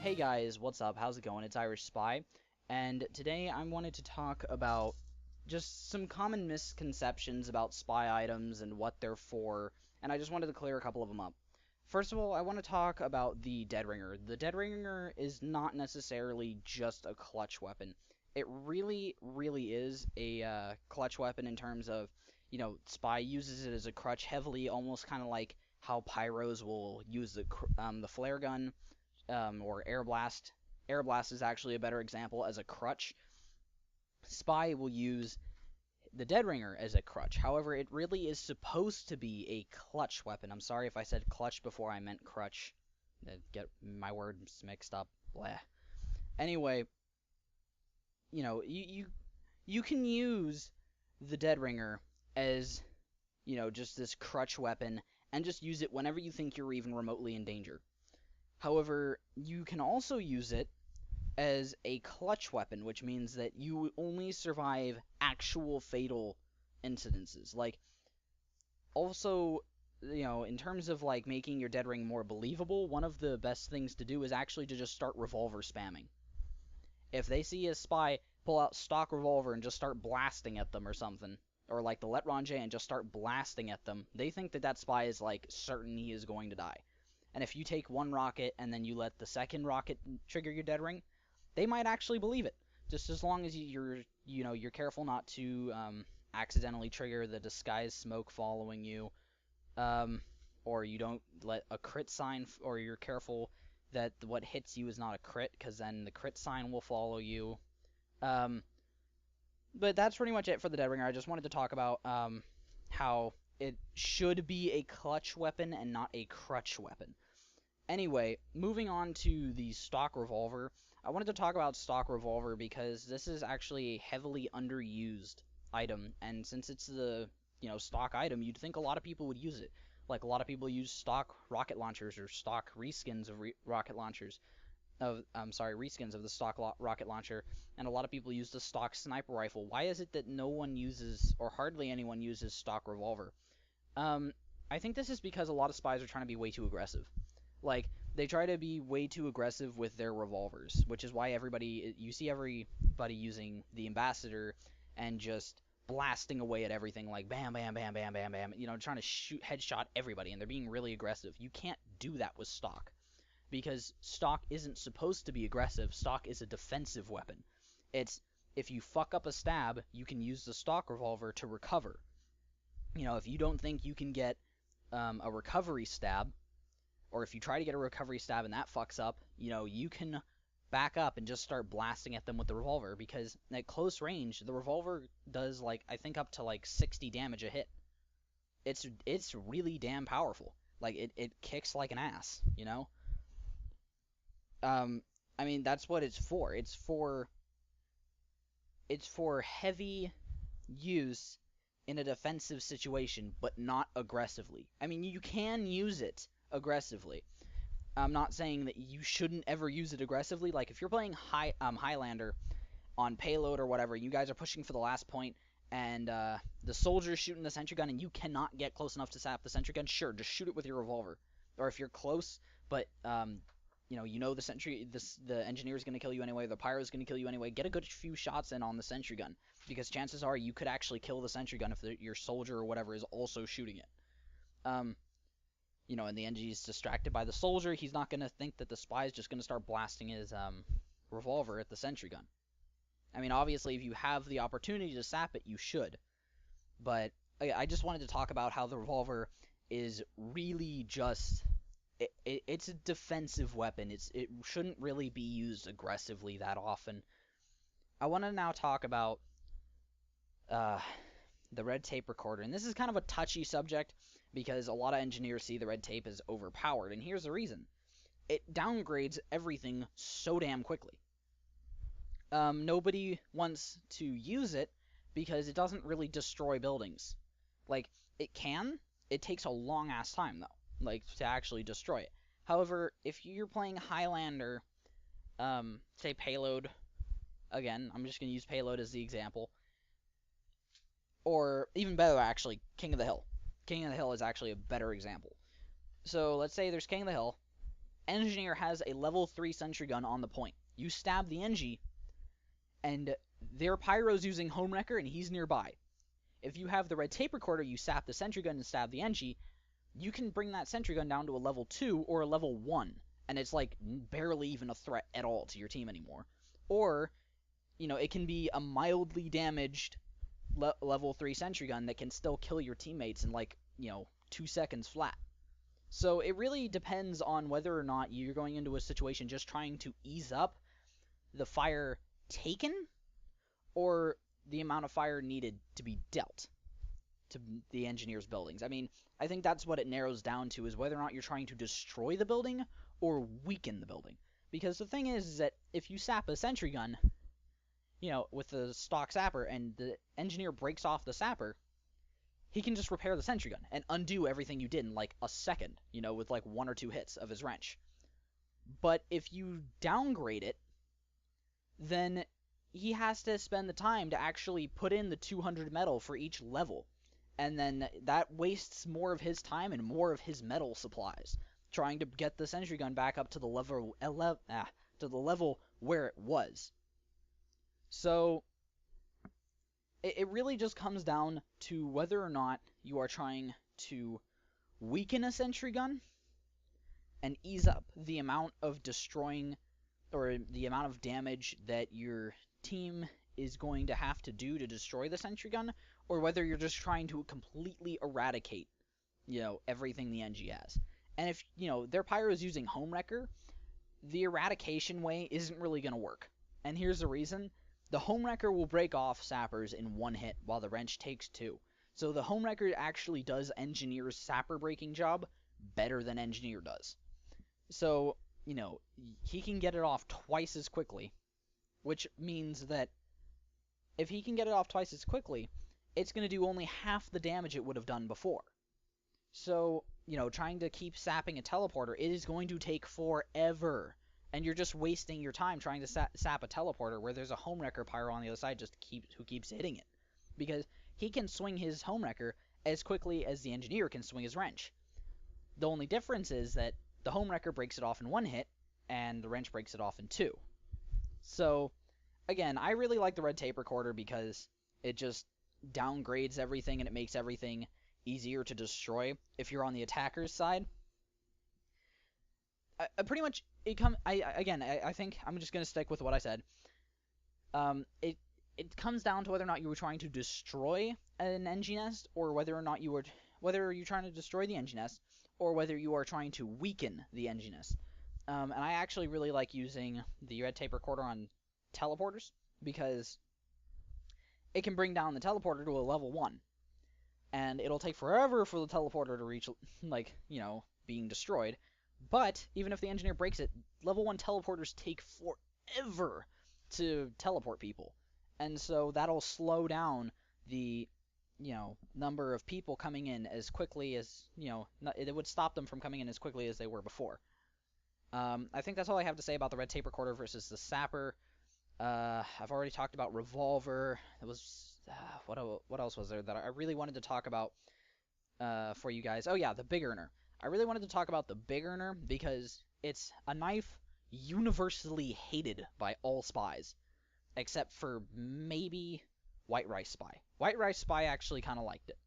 Hey guys, what's up? How's it going? It's Irish Spy, and today I wanted to talk about just some common misconceptions about spy items and what they're for, and I just wanted to clear a couple of them up. First of all, I want to talk about the Dead Ringer. The Dead Ringer is not necessarily just a clutch weapon. It really, really is a clutch weapon in terms of, Spy uses it as a crutch heavily, almost kind of like how pyros will use the flare gun or Air Blast. Air Blast is actually a better example as a crutch. Spy will use the Dead Ringer as a crutch. However, it really is supposed to be a clutch weapon. I'm sorry if I said clutch before I meant crutch. Get my words mixed up. Blah. Anyway, you can use the Dead Ringer as, just this crutch weapon and just use it whenever you think you're even remotely in danger. However, you can also use it as a clutch weapon, which means that you only survive actual fatal incidences. Like, also, in terms of like making your Dead Ring more believable, one of the best things to do is actually to just start revolver spamming. If they see a spy pull out stock revolver and just start blasting at them or something, or like the L'Etranger and just start blasting at them, they think that that spy is like certain he is going to die. And if you take one rocket and then you let the second rocket trigger your Dead Ring, they might actually believe it. Just as long as you're careful not to accidentally trigger the disguised smoke following you, or you don't let a crit sign, or you're careful that what hits you is not a crit, because then the crit sign will follow you. Um, but that's pretty much it for the Dead Ringer. I just wanted to talk about how it should be a clutch weapon and not a crutch weapon. Anyway, moving on to the stock revolver, I wanted to talk about stock revolver because this is actually a heavily underused item, and since it's the stock item, you'd think a lot of people would use it. Like a lot of people use stock rocket launchers or stock reskins of rocket launchers. Reskins of the stock rocket launcher, and a lot of people use the stock sniper rifle. Why is it that no one uses, or hardly anyone uses, stock revolver? Um, I think this is because a lot of spies are trying to be way too aggressive. Like, they try to be way too aggressive with their revolvers, which is why you see everybody using the Ambassador and just blasting away at everything, like bam, bam, bam, bam, bam, bam, trying to shoot headshot everybody, and they're being really aggressive. You can't do that with stock, because stock isn't supposed to be aggressive. Stock is a defensive weapon. It's, if you fuck up a stab, you can use the stock revolver to recover. If you don't think you can get a recovery stab, or if you try to get a recovery stab and that fucks up, you can back up and just start blasting at them with the revolver, because at close range, the revolver does, like, I think up to like 60 damage a hit. It's really damn powerful. Like, it kicks like an ass, you know? I mean, that's what it's for. It's for heavy use in a defensive situation, but not aggressively. I mean, you can use it aggressively. I'm not saying that you shouldn't ever use it aggressively. Like, if you're playing Highlander on payload or whatever, you guys are pushing for the last point, and the soldier's shooting the sentry gun, and you cannot get close enough to sap the sentry gun, sure, just shoot it with your revolver. Or if you're close, but the engineer is going to kill you anyway, the pyro is going to kill you anyway, get a good few shots in on the sentry gun, because chances are you could actually kill the sentry gun if your soldier or whatever is also shooting it. And the NG is distracted by the soldier, he's not going to think that the spy is just going to start blasting his revolver at the sentry gun. I mean, obviously, if you have the opportunity to sap it, you should. But I just wanted to talk about how the revolver is really just... it's a defensive weapon. It shouldn't really be used aggressively that often. I want to now talk about the red tape recorder. And this is kind of a touchy subject, because a lot of engineers see the red tape as overpowered, and here's the reason. It downgrades everything so damn quickly. Nobody wants to use it because it doesn't really destroy buildings. Like, it can. It takes a long-ass time, though, like, to actually destroy it. However, if you're playing Highlander, say Payload, again, I'm just going to use Payload as the example, or even better, actually, King of the Hill. King of the Hill is actually a better example. So let's say there's King of the Hill, Engineer has a level 3 sentry gun on the point. You stab the Engie, and their Pyro's using Homewrecker, and he's nearby. If you have the red tape recorder, you sap the sentry gun and stab the Engie, you can bring that sentry gun down to a level 2 or a level 1, and it's like barely even a threat at all to your team anymore. Or, it can be a mildly damaged level 3 sentry gun that can still kill your teammates in 2 seconds flat. So it really depends on whether or not you're going into a situation just trying to ease up the fire taken or the amount of fire needed to be dealt to the engineer's buildings. I mean, I think that's what it narrows down to, is whether or not you're trying to destroy the building or weaken the building. Because the thing is that if you sap a sentry gun, with the stock sapper, and the engineer breaks off the sapper, he can just repair the sentry gun and undo everything you did in like a second, with like 1 or 2 hits of his wrench. But if you downgrade it, then he has to spend the time to actually put in the 200 metal for each level. And then that wastes more of his time and more of his metal supplies, trying to get the sentry gun back up to the level where it was. So it really just comes down to whether or not you are trying to weaken a sentry gun and ease up the amount of destroying or the amount of damage that your team is going to have to do to destroy the sentry gun, or whether you're just trying to completely eradicate, everything the Engie has. And if, their Pyro is using Homewrecker, the eradication way isn't really going to work. And here's the reason. The Homewrecker will break off sappers in 1 hit, while the wrench takes 2. So the Homewrecker actually does Engineer's sapper breaking job better than Engineer does. So, he can get it off twice as quickly, which means that if he can get it off twice as quickly, it's going to do only half the damage it would have done before. So, trying to keep sapping a teleporter, it is going to take forever. And you're just wasting your time trying to sap a teleporter where there's a Homewrecker Pyro on the other side who keeps hitting it. Because he can swing his Homewrecker as quickly as the Engineer can swing his wrench. The only difference is that the Homewrecker breaks it off in 1 hit, and the wrench breaks it off in 2. So, again, I really like the red tape recorder because it just downgrades everything and it makes everything easier to destroy if you're on the attacker's side. Pretty much, I think I'm just going to stick with what I said. It comes down to whether or not you were trying to destroy an Engie nest, or whether you're trying to destroy the Engie nest, or whether you are trying to weaken the Engie nest. And I actually really like using the red tape recorder on teleporters, because it can bring down the teleporter to a level 1. And it'll take forever for the teleporter to reach, being destroyed. But even if the Engineer breaks it, level 1 teleporters take forever to teleport people. And so that'll slow down the, number of people coming in as quickly as, it would stop them from coming in as quickly as they were before. I think that's all I have to say about the red tape recorder versus the sapper. I've already talked about Revolver. It was, what else was there that I really wanted to talk about for you guys? Oh yeah, the Big Earner. I really wanted to talk about the Big Earner because it's a knife universally hated by all spies, except for maybe White Rice Spy. White Rice Spy actually kind of liked it.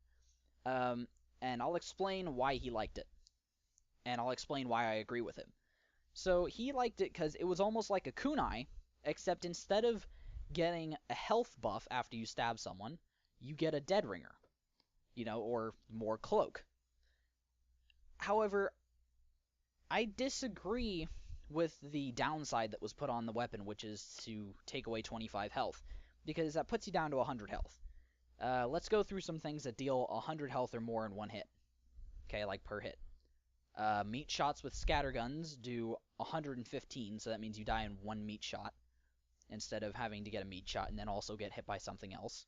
And I'll explain why he liked it. And I'll explain why I agree with him. So he liked it because it was almost like a kunai, except instead of getting a health buff after you stab someone, you get a dead ringer, or more cloak. However, I disagree with the downside that was put on the weapon, which is to take away 25 health, because that puts you down to 100 health. Let's go through some things that deal 100 health or more in 1 hit. Okay, like per hit. Meat shots with scatterguns do 115, so that means you die in 1 meat shot, instead of having to get a meat shot and then also get hit by something else.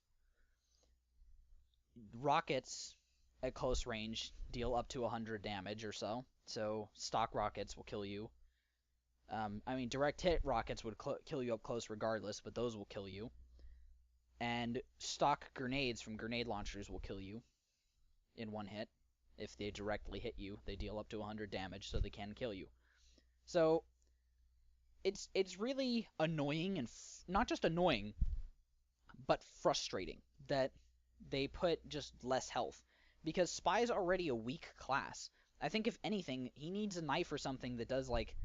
Rockets at close range deal up to 100 damage or so stock rockets will kill you. Direct hit rockets would kill you up close regardless, but those will kill you. And stock grenades from grenade launchers will kill you in 1 hit. If they directly hit you, they deal up to 100 damage, so they can kill you. So it's really annoying and not just annoying, but frustrating that they put just less health because Spy's already a weak class. I think if anything, he needs a knife or something that does like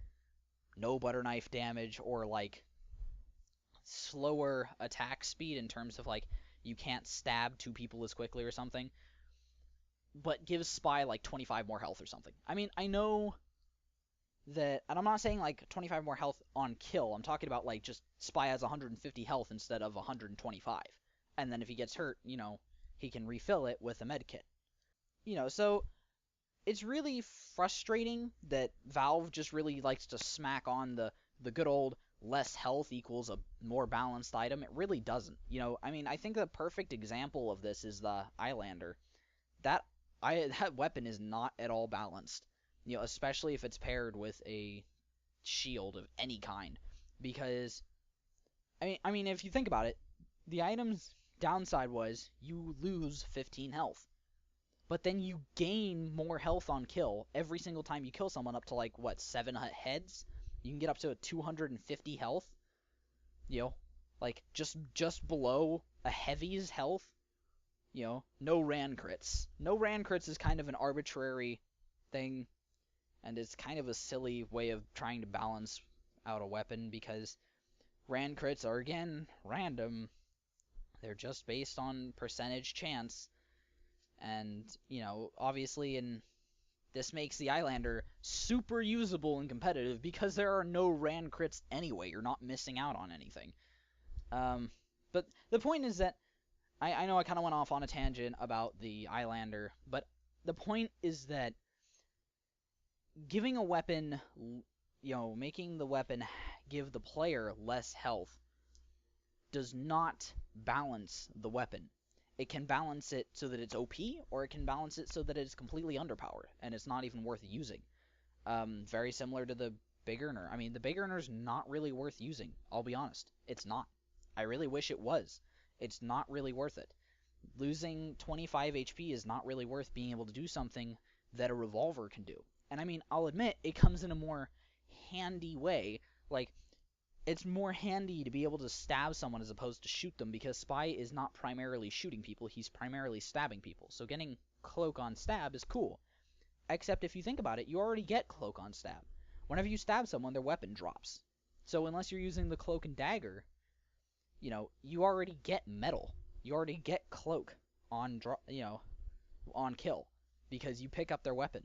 no butter knife damage or like slower attack speed in terms of like you can't stab two people as quickly or something, but gives Spy like 25 more health or something. I mean, I know that, and I'm not saying like 25 more health on kill. I'm talking about like just Spy has 150 health instead of 125. And then if he gets hurt, he can refill it with a med kit. So it's really frustrating that Valve just really likes to smack on the good old less health equals a more balanced item. It really doesn't. I mean, I think the perfect example of this is the Eyelander. That that weapon is not at all balanced. Especially if it's paired with a shield of any kind, because I mean, if you think about it, the item's downside was you lose 15 health, but then you gain more health on kill every single time you kill someone up to like what 7 heads. You can get up to a 250 health. Like just below a heavy's health. No ran crits. No ran crits is kind of an arbitrary thing, and it's kind of a silly way of trying to balance out a weapon because ran crits are again random. They're just based on percentage chance, and obviously, and this makes the Eyelander super usable and competitive because there are no ran crits anyway. You're not missing out on anything. But the point is that I know I kind of went off on a tangent about the Eyelander, but the point is that giving a weapon, making the weapon give the player less health does not balance the weapon. It can balance it so that it's OP, or it can balance it so that it's completely underpowered, and it's not even worth using. Very similar to the Big Earner. I mean, the Big Earner's not really worth using, I'll be honest. It's not. I really wish it was. It's not really worth it. Losing 25 HP is not really worth being able to do something that a revolver can do. And I mean, I'll admit, it comes in a more handy way. Like, it's more handy to be able to stab someone as opposed to shoot them, because Spy is not primarily shooting people, he's primarily stabbing people. So getting Cloak on Stab is cool. Except if you think about it, you already get Cloak on Stab. Whenever you stab someone, their weapon drops. So unless you're using the Cloak and Dagger, you already get Metal. You already get Cloak on on kill, because you pick up their weapon.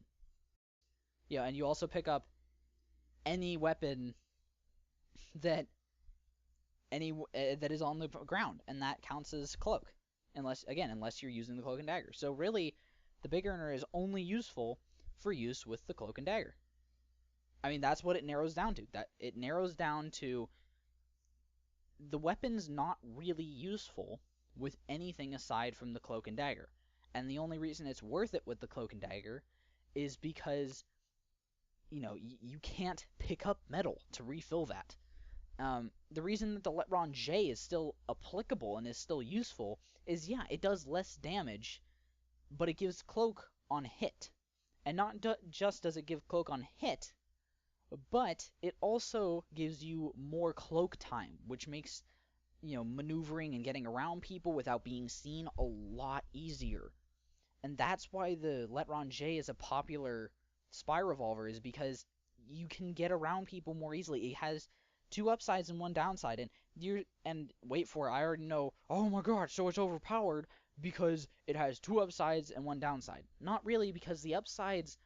And you also pick up any weapon that that is on the ground, and that counts as Cloak, unless you're using the Cloak and Dagger. So really, the Big Earner is only useful for use with the Cloak and Dagger. I mean, that's what it narrows down to. That it narrows down to the weapon's not really useful with anything aside from the Cloak and Dagger. And the only reason it's worth it with the Cloak and Dagger is because you can't pick up metal to refill that. The reason that the Letron J is still applicable and is still useful is, it does less damage, but it gives Cloak on hit. And not just does it give Cloak on hit, but it also gives you more Cloak time, which makes, maneuvering and getting around people without being seen a lot easier. And that's why the Letron J is a popular Spy revolver, is because you can get around people more easily. It has 2 upsides and 1 downside, and wait for it, I already know, oh my god, so it's overpowered because it has 2 upsides and 1 downside. Not really, because the upsides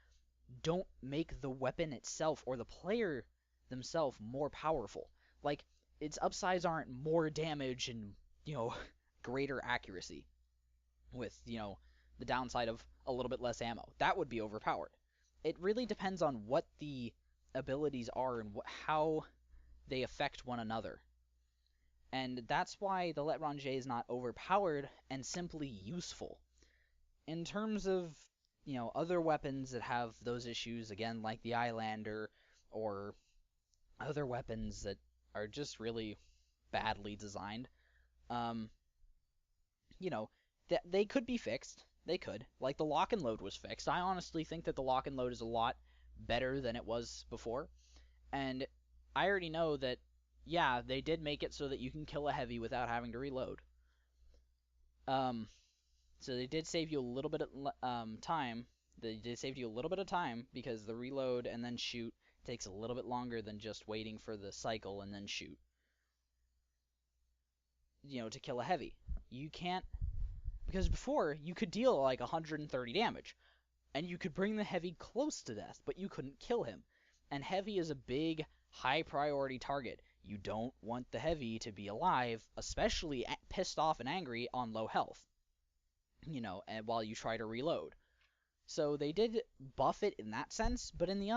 don't make the weapon itself or the player themselves more powerful. Like, its upsides aren't more damage and, greater accuracy with, the downside of a little bit less ammo. That would be overpowered. It really depends on what the abilities are and how they affect one another. And that's why the Letron J is not overpowered and simply useful. In terms of, other weapons that have those issues, again, like the Eyelander, or other weapons that are just really badly designed, they could be fixed. They could. Like, the lock and load was fixed. I honestly think that the lock and load is a lot better than it was before. And I already know that, yeah, they did make it so that you can kill a heavy without having to reload. Um, so they did save you a little bit of time. They did save you a little bit of time because the reload and then shoot takes a little bit longer than just waiting for the cycle and then shoot. To kill a heavy. You can't, because before you could deal like 130 damage and you could bring the heavy close to death, but you couldn't kill him. And heavy is a big, high priority target. You don't want the heavy to be alive, especially pissed off and angry on low health, and while you try to reload. So they did buff it in that sense, but on the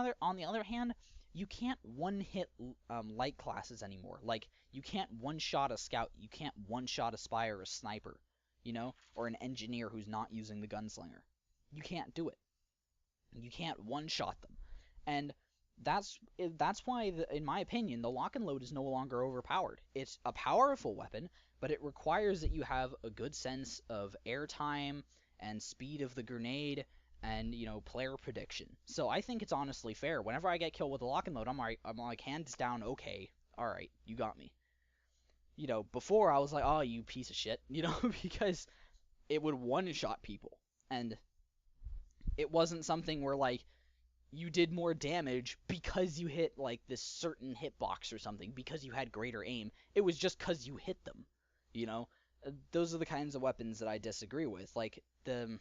other hand, you can't one-hit light classes anymore. Like, you can't one-shot a scout, you can't one-shot a spy or a sniper, or an engineer who's not using the gunslinger. You can't do it. You can't one-shot them. And that's why, in my opinion, the lock and load is no longer overpowered. It's a powerful weapon, but it requires that you have a good sense of airtime and speed of the grenade and, player prediction. So I think it's honestly fair. Whenever I get killed with a lock and load, I'm like, hands down, okay, alright, you got me. Before I was like, oh, you piece of shit, because it would one-shot people. And it wasn't something where, like, you did more damage because you hit, like, this certain hitbox or something, because you had greater aim. It was just because you hit them, Those are the kinds of weapons that I disagree with. That's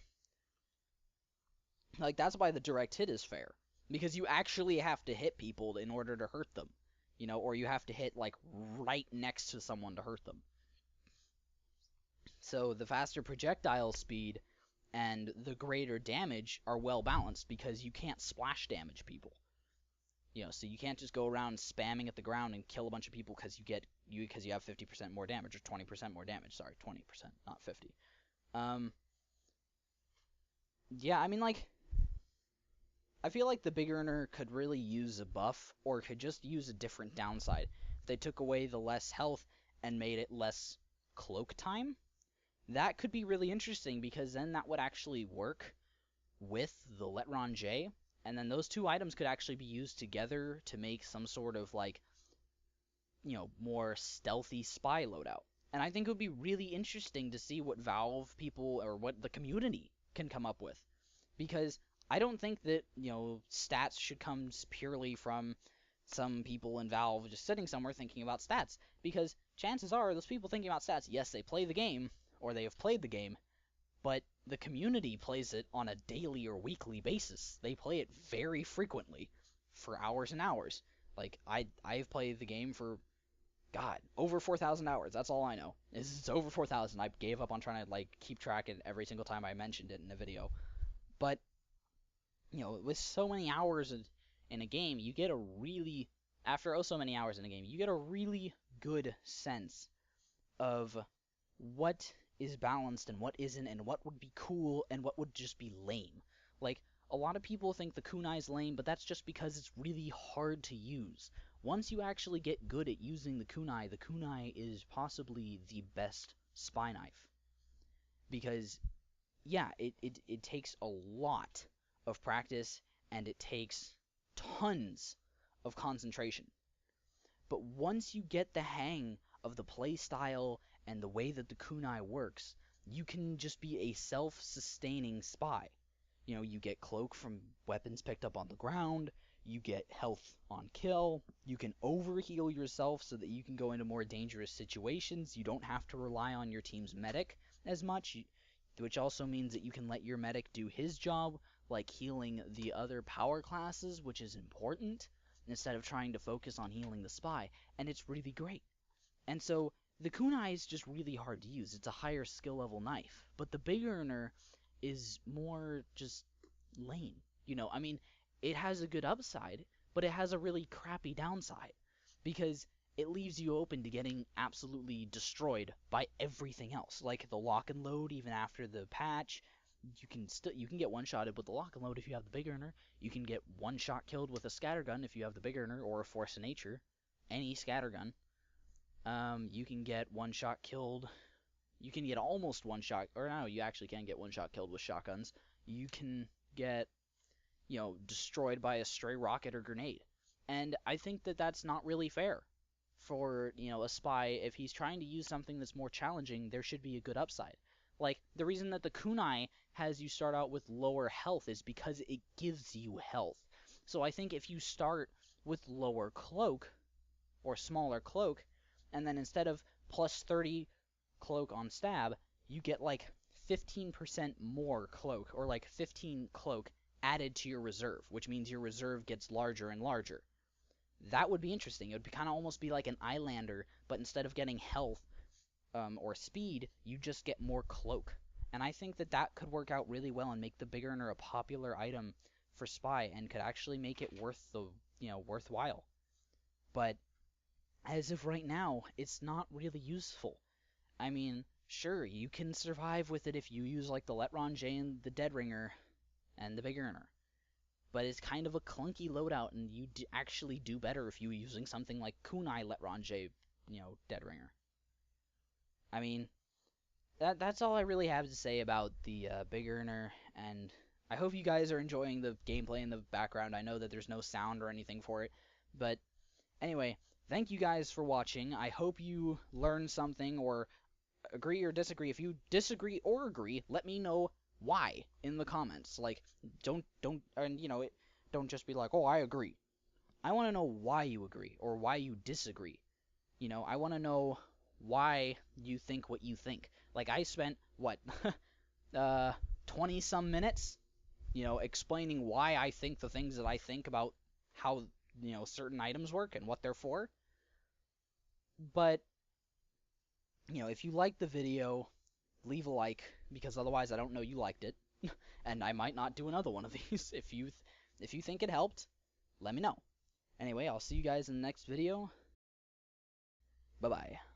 why the direct hit is fair. Because you actually have to hit people in order to hurt them. Or you have to hit, like, right next to someone to hurt them. So the faster projectile speed and the greater damage are well balanced because you can't splash damage people. So you can't just go around spamming at the ground and kill a bunch of people because you have 50% more damage or 20% more damage. Sorry, 20%, not 50. Yeah, I mean, like, I feel like the Big Earner could really use a buff or could just use a different downside. If they took away the less health and made it less cloak time, that could be really interesting because then that would actually work with the Letron J, and then those two items could actually be used together to make some sort of, like, more stealthy spy loadout. And I think it would be really interesting to see what Valve people or what the community can come up with. Because I don't think that, stats should come purely from some people in Valve just sitting somewhere thinking about stats. Because chances are those people thinking about stats, yes, they play the game, or they have played the game, but the community plays it on a daily or weekly basis. They play it very frequently for hours and hours. Like, I've played the game for, God, over 4,000 hours. That's all I know. It's over 4,000. I gave up on trying to, like, keep track of it every single time I mentioned it in a video. But, with so many hours in a game, you get a really, after so many hours in a game, you get a really good sense of what is balanced and what isn't, and what would be cool and what would just be lame. Like, a lot of people think the kunai is lame, but that's just because it's really hard to use. Once you actually get good at using the kunai is possibly the best spy knife. Because, yeah, it takes a lot of practice, and it takes tons of concentration. But once you get the hang of the play style and the way that the kunai works, you can just be a self-sustaining spy. You get cloak from weapons picked up on the ground, you get health on kill, you can overheal yourself so that you can go into more dangerous situations, you don't have to rely on your team's medic as much, which also means that you can let your medic do his job, like healing the other power classes, which is important, instead of trying to focus on healing the spy, and it's really great. And so, the kunai is just really hard to use. It's a higher skill level knife. But the Big Earner is more just lame. I mean, it has a good upside, but it has a really crappy downside. Because it leaves you open to getting absolutely destroyed by everything else. Like the lock and load, even after the patch, you can get one-shotted with the lock and load if you have the Big Earner. You can get one-shot killed with a scattergun if you have the Big Earner, or a Force of Nature. Any scattergun. You can get one-shot killed. You can get almost one-shot, or no, you actually can get one-shot killed with shotguns. You can get, destroyed by a stray rocket or grenade. And I think that that's not really fair for, a spy. If he's trying to use something that's more challenging, there should be a good upside. Like, the reason that the kunai has you start out with lower health is because it gives you health. So I think if you start with lower cloak, or smaller cloak, and then instead of plus 30 cloak on stab, you get like 15% more cloak, or like 15 cloak added to your reserve, which means your reserve gets larger and larger. That would be interesting. It would kind of almost be like an Eyelander, but instead of getting health or speed, you just get more cloak. And I think that that could work out really well and make the Big Earner a popular item for Spy, and could actually make it worthwhile. But as of right now, it's not really useful. I mean, sure, you can survive with it if you use like the Letron J and the Dead Ringer and the Big Earner. But it's kind of a clunky loadout, and you actually do better if you're using something like Kunai Letron J, Dead Ringer. I mean, that's all I really have to say about the Big Earner, and I hope you guys are enjoying the gameplay in the background. I know that there's no sound or anything for it, but anyway, thank you guys for watching. I hope you learned something, or agree or disagree. If you disagree or agree, let me know why in the comments. Like, don't just be like, oh, I agree. I want to know why you agree or why you disagree. I want to know why you think what you think. Like, I spent what 20 some minutes, explaining why I think the things that I think about how certain items work and what they're for. But if you liked the video, leave a like, because otherwise I don't know you liked it, and I might not do another one of these. If you think it helped, let me know. Anyway, I'll see you guys in the next video. Bye-bye.